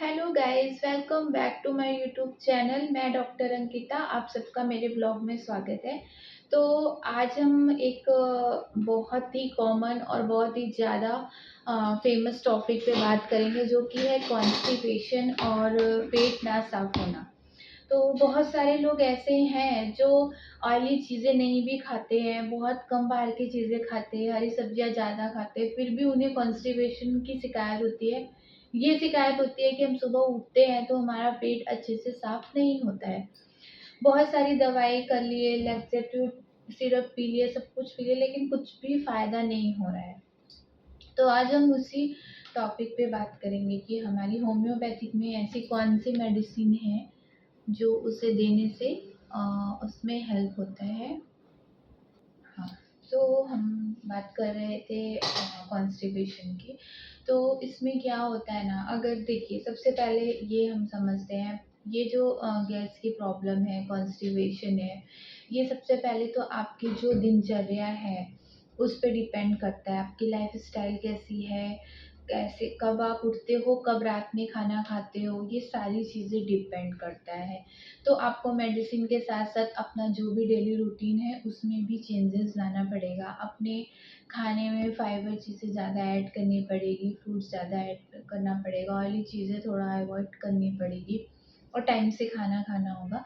Hello guys, welcome back to my YouTube channel. मैं doctor Ankita, आप सबका मेरे ब्लॉग में स्वागत है। तो आज हम एक बहुत ही कॉमन और बहुत ही ज़्यादा फेमस टॉपिक पे बात करेंगे, जो कि है कॉन्स्टिपेशन और पेट ना साफ होना। तो बहुत सारे लोग ऐसे हैं जो ऑयली चीज़ें नहीं भी खाते हैं, बहुत कम बाहर की चीज़ें खाते हैं, हरी सब्जियाँ ज़्यादा खाते हैं, फिर भी उन्हें कॉन्स्टिपेशन की शिकायत होती है। ये शिकायत होती है कि हम सुबह उठते हैं तो हमारा पेट अच्छे से साफ नहीं होता है। बहुत सारी दवाई कर लिए, लैक्सेटिव सिरप पी लिए, सब कुछ पी लिए, लेकिन कुछ भी फ़ायदा नहीं हो रहा है। तो आज हम उसी टॉपिक पे बात करेंगे कि हमारी होम्योपैथिक में ऐसी कौन सी मेडिसिन है जो उसे देने से उसमें हेल्प होता है। हाँ, तो हम बात कर रहे थे कॉन्स्टिपेशन की। तो इसमें क्या होता है ना, अगर देखिए सबसे पहले ये हम समझते हैं, ये जो गैस की प्रॉब्लम है, कॉन्स्टिपेशन है, ये सबसे पहले तो आपकी जो दिनचर्या है उस पे डिपेंड करता है। आपकी लाइफ़स्टाइल कैसी है, कैसे कब आप उठते हो, कब रात में खाना खाते हो, ये सारी चीज़ें डिपेंड करता है। तो आपको मेडिसिन के साथ-साथ अपना जो भी डेली रूटीन है उसमें भी चेंजेस लाना पड़ेगा। अपने खाने में फाइबर चीज़ें ज़्यादा ऐड करनी पड़ेगी, फ्रूट्स ज़्यादा ऐड करना पड़ेगा, ऑयली चीज़ें थोड़ा अवॉइड करनी पड़ेगी और टाइम से खाना खाना होगा।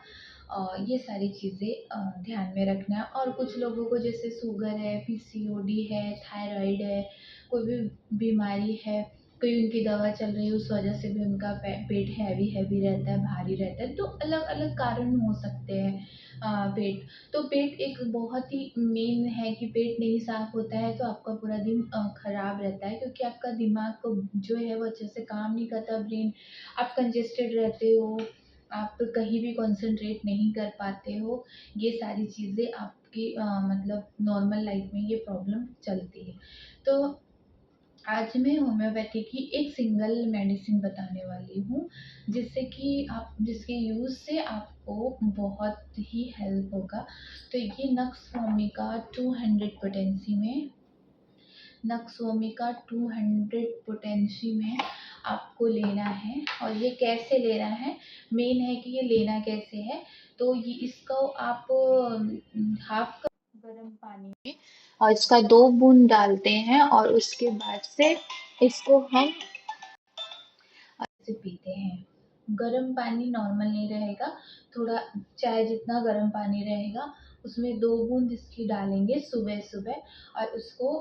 ये सारी चीज़ें ध्यान में रखना है। और कुछ लोगों को जैसे शुगर है, पीसीओडी है, थायरॉइड है, कोई भी बीमारी है, कोई उनकी दवा चल रही है, उस वजह से भी उनका पेट हैवी हैवी रहता है, भारी रहता है। तो अलग अलग कारण हो सकते हैं। पेट तो पेट एक बहुत ही मेन है कि पेट नहीं साफ होता है तो आपका पूरा दिन खराब रहता है, क्योंकि आपका दिमाग को जो है वो अच्छे से काम नहीं करता, ब्रेन, आप कंजेस्टेड रहते हो, आप कहीं भी कंसंट्रेट नहीं कर पाते हो। ये सारी चीज़ें आपकी मतलब नॉर्मल लाइफ में ये प्रॉब्लम चलती है। तो आज मैं होम्योपैथी की एक सिंगल मेडिसिन बताने वाली हूँ, जिससे कि आप जिसके यूज़ से आपको बहुत ही हेल्प होगा। तो ये नक्स वोमिका 200 पोटेंसी में, नक्स वोमिका 200 पोटेंसी में आपको लेना है। और ये कैसे लेना है, मेन है कि ये लेना कैसे है। तो ये इसको आप हाफ कप गर्म पानी में और इसका 2 बूंद डालते हैं और उसके बाद से इसको हम अच्छे से पीते हैं। गर्म पानी नॉर्मल नहीं रहेगा, थोड़ा चाय जितना गर्म पानी रहेगा, उसमें 2 बूंद इसकी डालेंगे सुबह-सुबह और उसको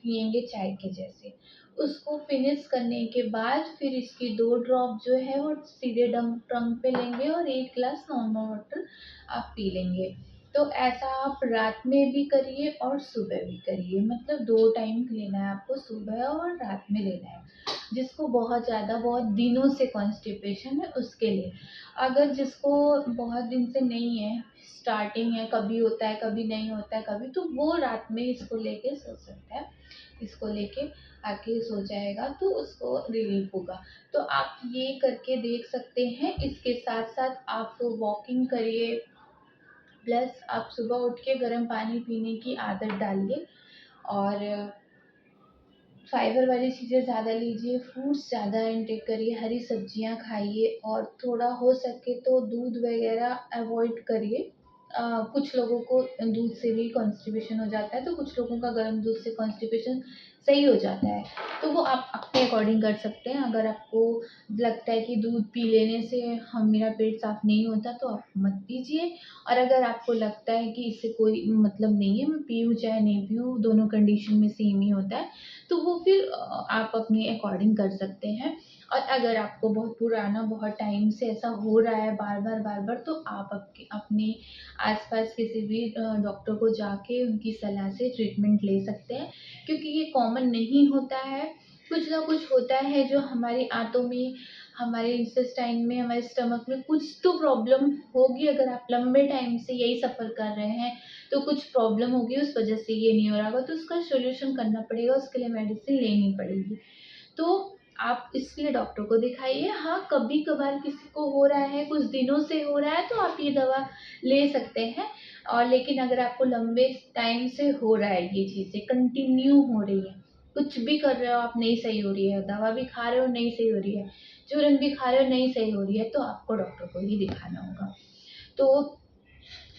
पिएँगे चाय के जैसे। उसको फिनिश करने के बाद फिर इसकी 2 ड्रॉप जो है वो सीधे टंग पे लेंगे और 1 ग्लास नॉर्मल वाटर आप पी लेंगे। तो ऐसा आप रात में भी करिए और सुबह भी करिए, मतलब 2 टाइम लेना है आपको, सुबह और रात में लेना है। जिसको बहुत ज़्यादा बहुत दिनों से कॉन्स्टिपेशन है उसके लिए। अगर जिसको बहुत दिन से नहीं है, स्टार्टिंग है, कभी होता है, कभी नहीं होता है, कभी, तो वो रात में इसको लेके सो सकता है। इसको लेके आके सो जाएगा तो उसको रिलीफ होगा। तो आप ये करके देख सकते हैं। इसके साथ-साथ आप वॉकिंग करिए, प्लस आप सुबह उठ के गर्म पानी पीने की आदत डालिए और फाइबर वाली चीज़ें ज़्यादा लीजिए, फ्रूट्स ज़्यादा इंटेक करिए, हरी सब्जियाँ खाइए और थोड़ा हो सके तो दूध वगैरह अवॉइड करिए। कुछ लोगों को दूध से भी कॉन्स्टिपेशन हो जाता है, तो कुछ लोगों का गर्म दूध से कॉन्स्टिपेशन सही हो जाता है। तो वो आप अपने अकॉर्डिंग कर सकते हैं। अगर आपको लगता है कि दूध पी लेने से हम मेरा पेट साफ़ नहीं होता तो आप मत पीजिए। और अगर आपको लगता है कि इससे कोई मतलब नहीं है, मैं पीऊँ चाहे नहीं पीऊँ, दोनों कंडीशन में सेम ही होता है, तो वो फिर आप अपने अकॉर्डिंग कर सकते हैं। और अगर आपको बहुत पुराना, बहुत टाइम से ऐसा हो रहा है बार-बार, तो आप अपने आस-पास किसी भी डॉक्टर को जाके उनकी सलाह से ट्रीटमेंट ले सकते हैं, क्योंकि ये कॉमन नहीं होता है। कुछ ना कुछ होता है जो हमारी आंतों में, हमारे इंटेस्टाइन में, हमारे स्टमक में कुछ तो प्रॉब्लम होगी। अगर आप लंबे टाइम से यही सफ़र कर रहे हैं तो कुछ प्रॉब्लम होगी, उस वजह से ये नहीं हो रहा होगा, तो उसका सॉल्यूशन करना पड़ेगा, उसके लिए मेडिसिन लेनी पड़ेगी। तो आप इसके लिए डॉक्टर को दिखाइए। हाँ, कभी-कभार किसी को हो रहा है, कुछ दिनों से हो रहा है, तो आप ये दवा ले सकते हैं। और लेकिन अगर आपको लंबे टाइम से हो रहा है, ये चीज़ें कंटिन्यू हो रही हैं, कुछ भी कर रहे हो आप नहीं सही हो रही है, दवा भी खा रहे हो नहीं सही हो रही है, चूरन भी खा रहे हो नहीं सही हो रही है, तो आपको डॉक्टर को ही दिखाना होगा। तो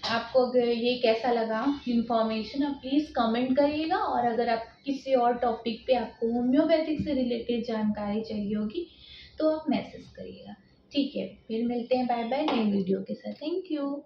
आपको अगर ये कैसा लगा इन्फॉर्मेशन, आप प्लीज़ कमेंट करिएगा, और अगर आप किसी और टॉपिक पे आपको होम्योपैथिक से रिलेटेड जानकारी चाहिए होगी तो आप मैसेज करिएगा। ठीक है, फिर मिलते हैं, बाय बाय नई वीडियो के साथ। Thank you.